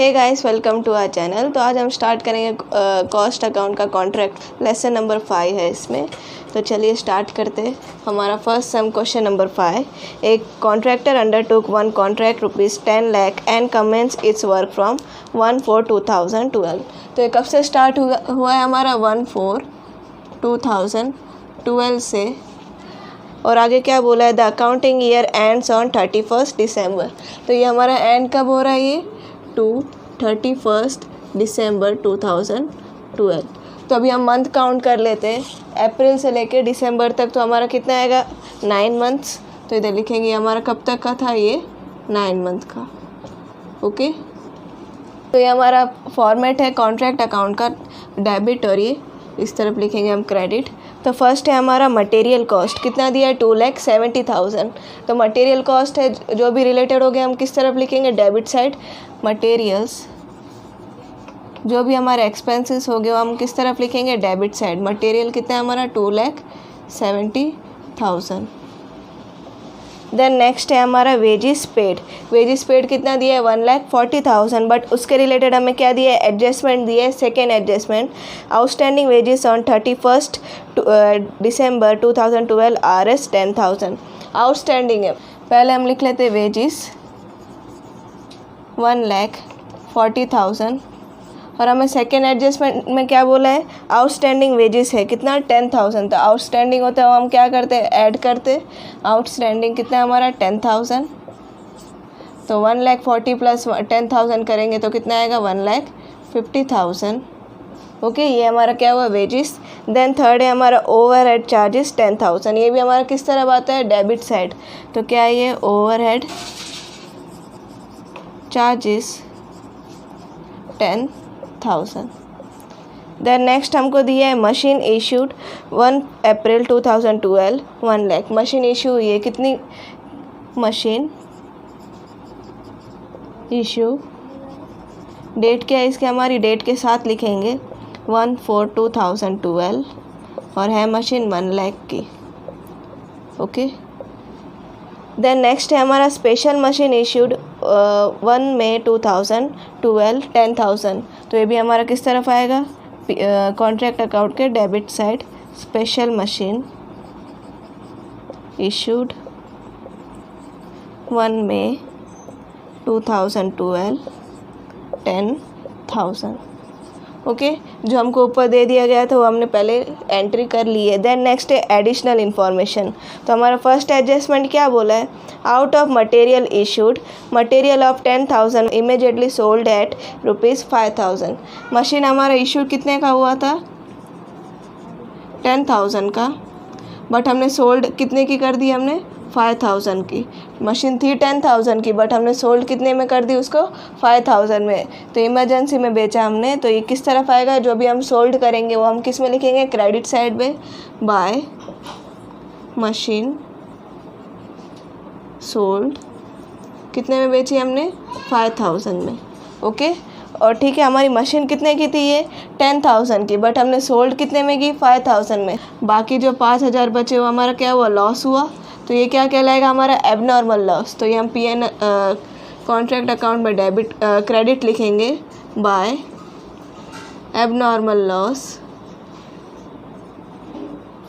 Hey guys, welcome to our channel. तो आज हम स्टार्ट करेंगे कॉस्ट अकाउंट का कॉन्ट्रैक्ट। लेसन नंबर 5 है इसमें। तो चलिए स्टार्ट करते हैं। हमारा फर्स्ट सम क्वेश्चन नंबर 5। एक contractor undertook one contract ₹10 lakh and commence its work from 1/4/2012। तो ये कब से स्टार्ट हुआ है हमारा 1/4/2012 से। और आगे क्या बोला है, the accounting year ends on 31 दिसंबर। तो ये हमारा एंड कब हो रहा है, ये 31 दिसंबर 2012। तो अभी हम मंथ काउंट कर लेते हैं, अप्रैल से लेके दिसंबर तक। तो हमारा कितना आएगा, 9 मंथ्स। तो इधर लिखेंगे हमारा कब तक का था, ये 9 मंथ का। ओके, तो ये हमारा फॉर्मेट है कॉन्ट्रैक्ट अकाउंट का, डेबिट, और ये इस तरफ लिखेंगे हम क्रेडिट। तो फर्स्ट है हमारा मटेरियल कॉस्ट, कितना दिया है, 2,70,000। तो मटेरियल कॉस्ट है, जो भी रिलेटेड हो गया हम किस तरफ लिखेंगे, डेबिट साइड। मटेरियल्स, जो भी हमारे एक्सपेंसेस हो गए वो हम किस तरफ लिखेंगे, डेबिट साइड। मटेरियल कितना है हमारा, 2,70,000। देन नेक्स्ट है हमारा वेजिस पेड। वेजिस पेड कितना दिया है, 1,40,000। बट उसके रिलेटेड हमें क्या दिया है, एडजस्टमेंट दिया है, second adjustment. Outstanding wages on 31 December 2012 RS 10,000। Outstanding है, पहले हम लिख लेते हैं वेजिस 1,40,000। और हमें सेकेंड एडजस्टमेंट में क्या बोला है, आउटस्टैंडिंग वेजेस है कितना, 10,000। तो आउटस्टैंडिंग होता है वो हम क्या करते हैं, ऐड करते। आउटस्टैंडिंग कितना है हमारा, 10,000। तो 1,40,000 प्लस 10,000 करेंगे तो कितना आएगा, 1,50,000। ओके, ये हमारा क्या हुआ, वेजेस। देन थर्ड है हमारा ओवरहेड चार्जेस 10,000। ये भी हमारा किस तरफ आता है, डेबिट साइड। तो क्या है ये, ओवरहेड चार्जेस 10,000। देन नेक्स्ट हमको दिया है मशीन इशूड 1 अप्रैल 2012 1 लाख। मशीन इशू हुई है कितनी, मशीन इशू, डेट क्या है इसके, हमारी डेट के साथ लिखेंगे 1/4/2012 और है मशीन 1 लाख की। ओके, देन नेक्स्ट है हमारा स्पेशल मशीन इशूड 1 मई 2012 10,000। तो ये भी हमारा किस तरफ आएगा, कॉन्ट्रैक्ट अकाउंट के debit side. Special machine issued 1 मई 2012 10,000। ओके, जो हमको ऊपर दे दिया गया था वो हमने पहले एंट्री कर ली है। देन नेक्स्ट है एडिशनल इन्फॉर्मेशन। तो हमारा फर्स्ट एडजस्टमेंट क्या बोला है, out of material issued, material of 10,000 immediately sold at ₹5,000। Machine हमारा इशू कितने का हुआ था, 10,000 का, बट हमने सोल्ड कितने की कर दी, हमने 5,000 की। मशीन थी 10,000 की, बट हमने सोल्ड कितने में कर दी उसको, 5,000 में। तो इमरजेंसी में बेचा हमने। तो ये किस तरफ आएगा, जो भी हम सोल्ड करेंगे वो हम किस में लिखेंगे, क्रेडिट साइड में। बाय मशीन सोल्ड, कितने में बेची हमने, 5,000 में। ओके, और ठीक है, हमारी मशीन कितने की थी, ये 10,000 की, बट हमने सोल्ड कितने में की, 5,000 में। बाकी जो 5,000 बचे वो हमारा क्या हुआ, लॉस हुआ। तो ये क्या कहलाएगा, हमारा एबनॉर्मल लॉस। तो ये हम PN कॉन्ट्रैक्ट अकाउंट में डेबिट क्रेडिट लिखेंगे, by abnormal loss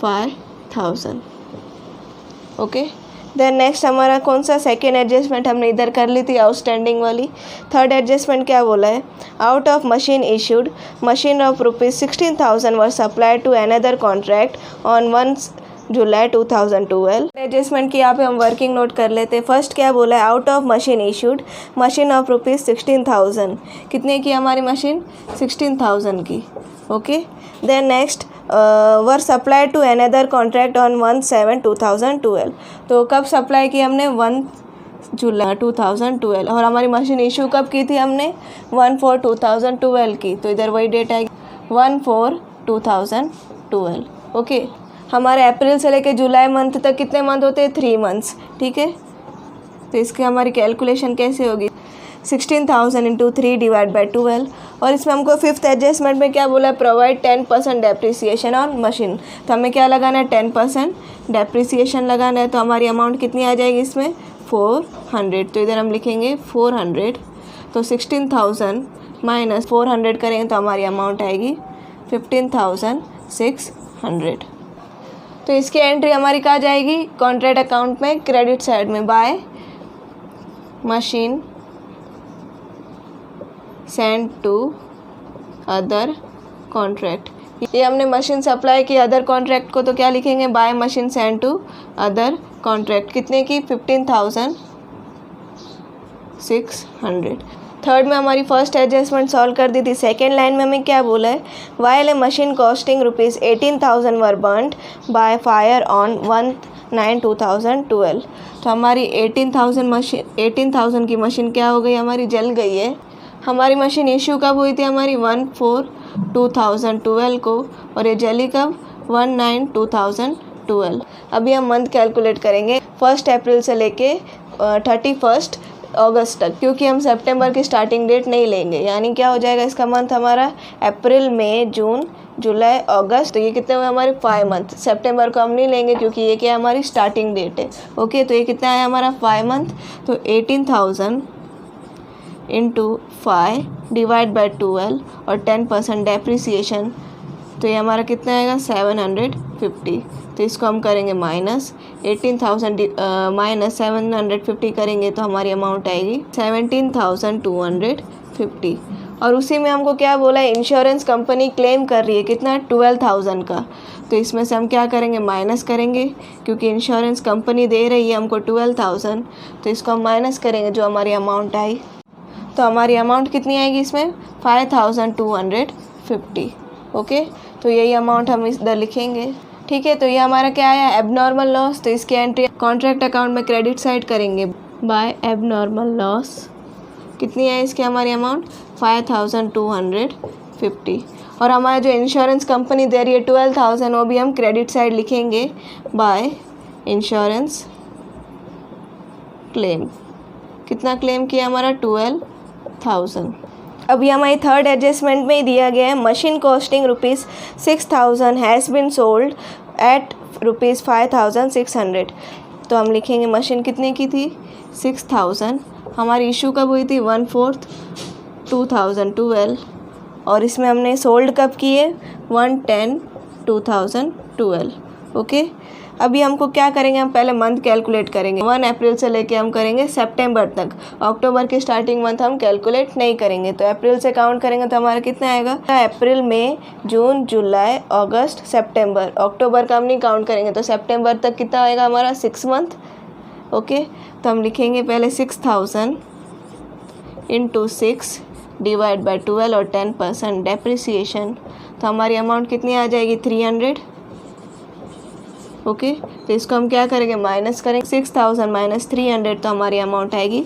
5,000। Okay, then next हमारा कौन सा, सेकेंड एडजस्टमेंट हमने इधर कर ली थी, आउटस्टैंडिंग वाली। थर्ड एडजस्टमेंट क्या बोला है, out of machine issued, machine of ₹16,000 were supply to another contract on 1 July 2012। Adjustment की यहाँ पे हम वर्किंग नोट कर लेते हैं। फर्स्ट क्या बोला है, out of machine issued, machine of ₹16,000। कितने की हमारी मशीन, 16,000 की। Okay, then next were supply to another contract on 1/7/2012। तो कब सप्लाई की हमने, 1 जुलाई 2012। और हमारी मशीन इशू कब की थी हमने, 1/4/2012 की। तो इधर वही डेट आएगी, 1/4/2012। ओके, हमारे अप्रैल से लेके जुलाई मंथ तक कितने मंथ होते हैं, 3 मंथ्स। ठीक है, तो इसकी हमारी कैलकुलेशन कैसे होगी, 16,000 इंटू 3 डिवाइड बाई 12। और इसमें हमको फिफ्थ एडजस्टमेंट में क्या बोला है, प्रोवाइड 10% डेप्रिसिएशन ऑन मशीन। तो हमें क्या लगाना है, 10% डेप्रिसिएशन लगाना है। तो हमारी अमाउंट कितनी आ जाएगी इसमें, 400। तो इधर हम लिखेंगे 400। तो 16,000 माइनस 400 करेंगे तो हमारी अमाउंट आएगी 15,600। तो इसकी एंट्री हमारी कहाँ जाएगी? कॉन्ट्रैक्ट अकाउंट में, क्रेडिट साइड में, by machine sent to other contract. ये हमने मशीन सप्लाई की अदर कॉन्ट्रैक्ट को, तो क्या लिखेंगे? By machine sent to other contract. कितने की? 15,600। थर्ड में हमारी फर्स्ट एडजस्टमेंट सॉल्व कर दी थी। सेकेंड लाइन में हमें क्या बोला है? While a machine costing ₹18,000 were burned by fire on 1/9/2012। तो हमारी 18,000 की मशीन क्या हो गई? हमारी जल गई है। हमारी मशीन इशू कब हुई थी? हमारी 1/4/2012 को, और ये जली कब? 1/9/2012। अभी हम मंथ कैलकुलेट करेंगे 1 अप्रैल से लेके 31 अगस्त तक, क्योंकि हम सितंबर की स्टार्टिंग डेट नहीं लेंगे। यानी क्या हो जाएगा इसका मंथ हमारा? अप्रैल, मई, जून, जुलाई, अगस्त। तो ये कितने हुए हमारे? 5 मंथ। सितंबर को हम नहीं लेंगे क्योंकि ये क्या हमारी स्टार्टिंग डेट है। ओके, तो ये कितना है हमारा? 5 मंथ। तो 18,000 इंटू 5 डिवाइड बाई 12 और 10% डेप्रिसिएशन, तो ये हमारा कितना आएगा? 750। तो इसको हम करेंगे माइनस 18,000 माइनस 750 करेंगे तो हमारी अमाउंट आएगी 17,250। और उसी में हमको क्या बोला है? इंश्योरेंस कंपनी क्लेम कर रही है कितना? 12,000 का। तो इसमें से हम क्या करेंगे? माइनस करेंगे, क्योंकि इंश्योरेंस कंपनी दे रही है हमको 12,000। तो इसको हम माइनस करेंगे जो हमारी अमाउंट आई। तो हमारी अमाउंट कितनी आएगी इसमें? 5,250। ओके, तो यही अमाउंट हम इधर लिखेंगे। ठीक है, तो ये हमारा क्या आया? Abnormal loss. तो इसकी एंट्री कॉन्ट्रैक्ट अकाउंट में क्रेडिट साइड करेंगे बाय एबनॉर्मल लॉस। कितनी है इसकी हमारी अमाउंट? 5,250। और हमारा जो इंश्योरेंस कंपनी दे रही है 12,000, वो भी हम क्रेडिट साइड लिखेंगे बाय इंश्योरेंस क्लेम। कितना क्लेम किया हमारा? 12,000। अभी हमारी थर्ड एडजस्टमेंट में ही दिया गया है machine costing ₹6,000 has been sold at ₹5,600। तो हम लिखेंगे मशीन कितने की थी? 6,000। हमारी इशू कब हुई थी? 1/4/2012। और इसमें हमने सोल्ड कब किए? 1/10/2012। ओके, अभी हमको क्या करेंगे? हम पहले मंथ कैलकुलेट करेंगे। 1 अप्रैल से लेके हम करेंगे सितंबर तक। अक्टूबर की स्टार्टिंग मंथ हम कैलकुलेट नहीं करेंगे। तो अप्रैल से काउंट करेंगे तो हमारा कितना आएगा? अप्रैल, मई, जून, जुलाई, अगस्त, सितंबर। अक्टूबर का हम नहीं काउंट करेंगे। तो सितंबर तक कितना आएगा हमारा? 6 मंथ। ओके, तो हम लिखेंगे पहले 6,000 इंटू 6 डिवाइड बाई 12 और 10% डेप्रिसिएशन। तो हमारी अमाउंट कितनी आ जाएगी? 300। ओके, तो इसको हम क्या करेंगे? माइनस करेंगे। 6,000 माइनस 300, तो हमारी अमाउंट आएगी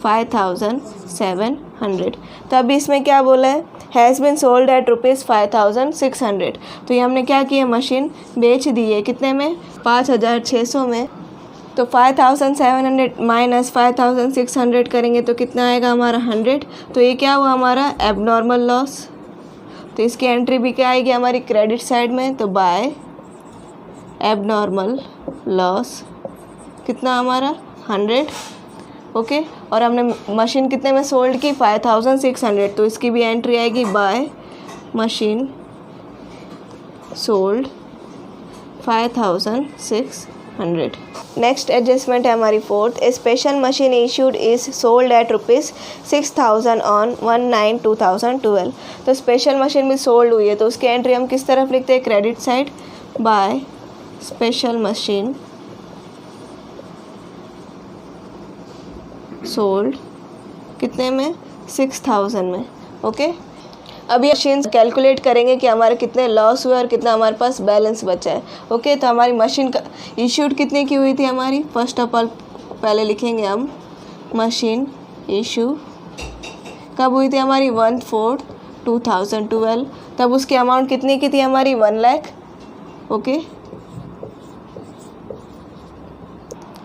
5,700। तो अभी इसमें क्या बोला है? Has been sold at ₹5,600। तो ये हमने क्या किया? मशीन बेच दी है। कितने में? 5,600 में। तो 5,700 माइनस 5,600 करेंगे तो कितना आएगा हमारा? 100। तो ये क्या हुआ हमारा? Abnormal loss. तो इसकी एंट्री भी क्या आएगी हमारी? क्रेडिट साइड में। तो बाय एबनॉर्मल लॉस कितना हमारा? 100। ओके, और हमने मशीन कितने में सोल्ड की? 5,600। तो इसकी भी एंट्री आएगी by machine sold 5,600। Next adjustment है हमारी fourth. A special machine issued is sold at ₹6,000 on 1/9/2012। तो स्पेशल मशीन भी सोल्ड हुई है, तो उसकी एंट्री हम किस तरफ लिखते हैं? Credit side by special machine sold कितने में? 6,000 में। ओके, अभी मशीन कैलकुलेट करेंगे कि हमारे कितने लॉस हुए और कितना हमारे पास बैलेंस बचा है। ओके, तो हमारी मशीन का इशूड कितने की हुई थी हमारी? फर्स्ट ऑफ ऑल पहले लिखेंगे हम मशीन इशू कब हुई थी हमारी? 1/4/2012। तब उसकी अमाउंट कितनी की थी हमारी? 1 लाख। ओके,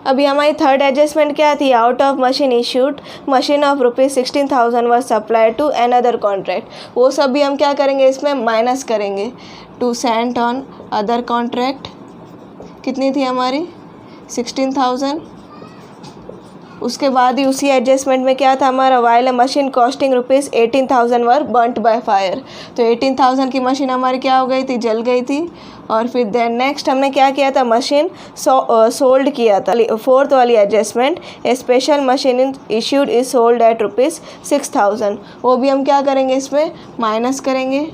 अभी हमारी थर्ड एडजस्टमेंट क्या थी? Out of machine issued machine of ₹16,000 was supply to another contract. वो सब भी हम क्या करेंगे? इसमें माइनस करेंगे। To sent on other contract कितनी थी हमारी? 16,000 उसके बाद ही उसी एडजस्टमेंट में क्या था हमारा, while a machine costing rupees 18,000 were बर्nt by fire. तो 18,000 की मशीन हमारी क्या हो गई थी, जल गई थी। और फिर देन नेक्स्ट हमने क्या किया था, मशीन सोल्ड किया था। फोर्थ वाली adjustment, A special machine in issued is sold at rupees 6,000, वो भी हम क्या करेंगे, इसमें माइनस करेंगे।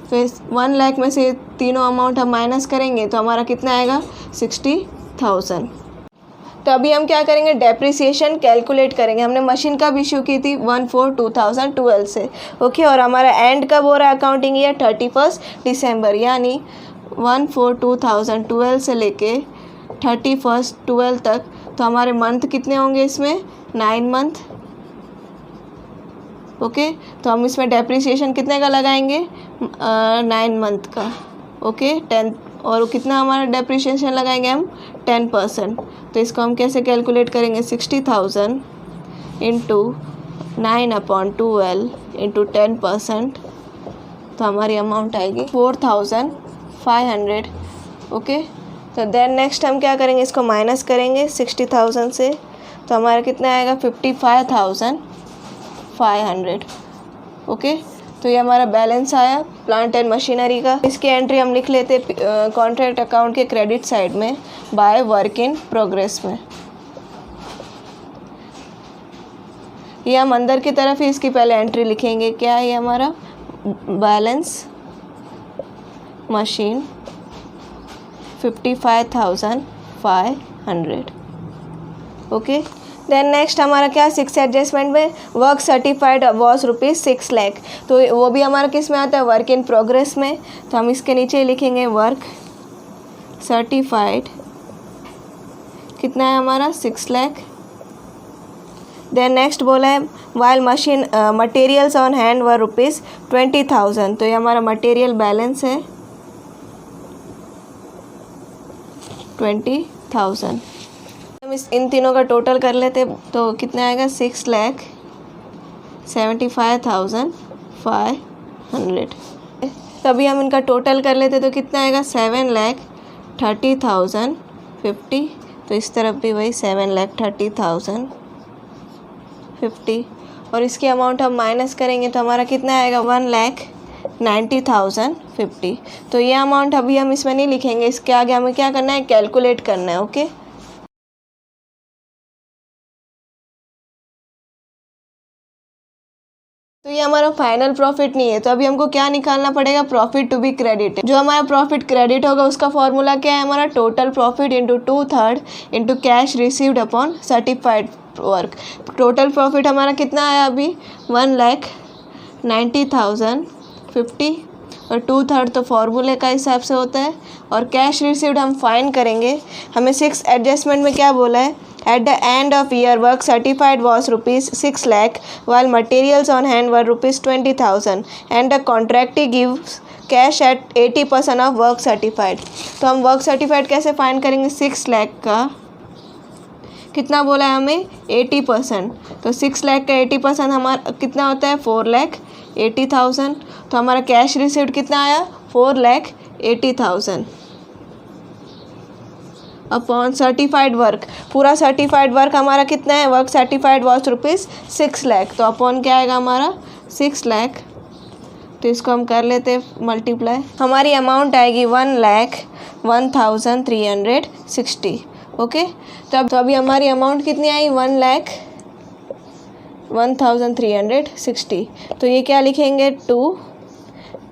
तो इस 1 लाख में से तीनों अमाउंट हम माइनस करेंगे तो हमारा कितना आएगा, 60,000। तो अभी हम क्या करेंगे, डेप्रिसिएशन कैलकुलेट करेंगे। हमने मशीन कब इशू की थी, 1/4/2012 से, ओके। और हमारा एंड कब हो रहा है अकाउंटिंग ईयर, 31 दिसंबर, यानी 1/4/2012 से लेके 31/12 तक। तो हमारे मंथ कितने होंगे इसमें, 9 मंथ, ओके। तो हम इसमें डेप्रिसिएशन कितने का लगाएंगे, 9 मंथ का, ओके। 10, और कितना हमारा डेप्रिसिएशन लगाएंगे हम, 10%। तो इसको हम कैसे कैलकुलेट करेंगे, 60,000 इंटू 9/12 इंटू 10%। तो हमारी अमाउंट आएगी 4,500, ओके। तो देन नेक्स्ट हम क्या करेंगे, इसको माइनस करेंगे 60,000 से। तो हमारा कितना आएगा, 55,500, ओके। तो ये हमारा बैलेंस आया प्लांट एंड मशीनरी का। इसकी एंट्री हम लिख लेते कॉन्ट्रैक्ट अकाउंट के क्रेडिट साइड में बाय वर्क इन प्रोग्रेस में। ये हम अंदर की तरफ ही इसकी पहले एंट्री लिखेंगे। क्या है ये हमारा, balance machine 55,500, okay. Then next हमारा क्या, 6 एडजस्टमेंट में work certified was rupees 6 lakh. तो वो भी हमारा किस में आता है, वर्क इन प्रोग्रेस में। तो हम इसके नीचे लिखेंगे वर्क सर्टिफाइड, कितना है हमारा, 6 लाख। देन नेक्स्ट बोला है while machine materials on hand were rupees 20,000। तो ये हमारा मटेरियल बैलेंस है 20,000। हम इन तीनों का टोटल कर लेते तो कितना आएगा, 6,75,500। तभी हम इनका टोटल कर लेते तो कितना आएगा, 7,30,050। तो इस तरफ भी वही 7,30,050। और इसकी अमाउंट हम माइनस करेंगे तो हमारा कितना आएगा, 1,90,050। तो ये अमाउंट अभी हम इसमें नहीं लिखेंगे, इसके आगे हमें क्या करना है, कैलकुलेट करना है, ओके। तो ये हमारा फाइनल प्रॉफिट नहीं है। तो अभी हमको क्या निकालना पड़ेगा, प्रॉफिट टू बी क्रेडिट। जो हमारा प्रॉफिट क्रेडिट होगा उसका फॉर्मूला क्या है, हमारा total profit into 2/3 into cash received upon certified work. Total profit हमारा कितना आया अभी, 1,90,050, और 2/3 तो फॉर्मूले का हिसाब से होता है। और कैश रिसीव्ड हम फाइन करेंगे। हमें 6 एडजस्टमेंट में क्या बोला है, at the end of year work certified was rupees 6 lakh while materials on hand were rupees 20,000 and the contractee gives cash at 80% of work certified। तो हम वर्क सर्टिफाइड कैसे फाइंड करेंगे, 6 लाख का कितना बोला है हमें, 80%। तो 6 लाख का 80% हमारा कितना होता है, 4,80,000। तो हमारा कैश रिसीव्ड कितना आया, 4,80,000 अपॉन सर्टिफाइड वर्क। पूरा सर्टिफाइड वर्क हमारा कितना है, work certified was rupees 6 lakh. तो अपॉन क्या आएगा हमारा, 6 लाख। तो इसको हम कर लेते हैं मल्टीप्लाई। हमारी अमाउंट आएगी 1,01,360, ओके। तो अभी हमारी अमाउंट कितनी आई, 1,01,360। तो ये क्या लिखेंगे, टू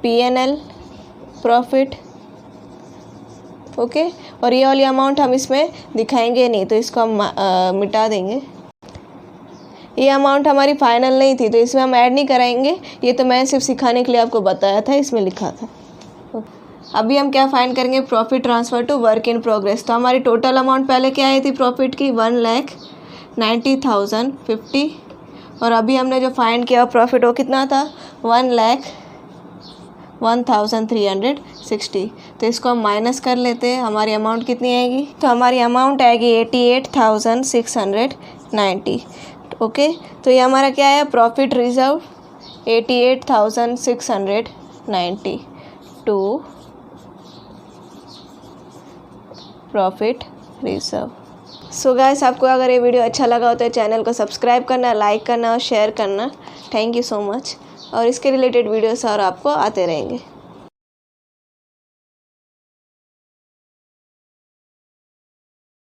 P&L प्रॉफिट, ओके। और ये वाली अमाउंट हम इसमें दिखाएंगे नहीं, तो इसको हम मिटा देंगे। ये अमाउंट हमारी फाइनल नहीं थी तो इसमें हम ऐड नहीं कराएंगे। ये तो मैं सिर्फ सिखाने के लिए आपको बताया था, इसमें लिखा था। अभी हम क्या फाइंड करेंगे, profit transfer to work in progress. तो हमारी टोटल अमाउंट पहले क्या आई थी प्रॉफिट की, 1,90,050। और अभी हमने जो फाइंड किया प्रॉफिट वो कितना था, 1,01,360। तो इसको हम माइनस कर लेते हैं, हमारी अमाउंट कितनी आएगी, तो हमारी अमाउंट आएगी 88,690, ओके। तो ये हमारा क्या है, profit reserve 88,690 to profit reserve. So guys, आपको अगर ये वीडियो अच्छा लगा हो तो चैनल को सब्सक्राइब करना, लाइक करना और शेयर करना। Thank you so much. और इसके रिलेटेड वीडियोस और आपको आते रहेंगे।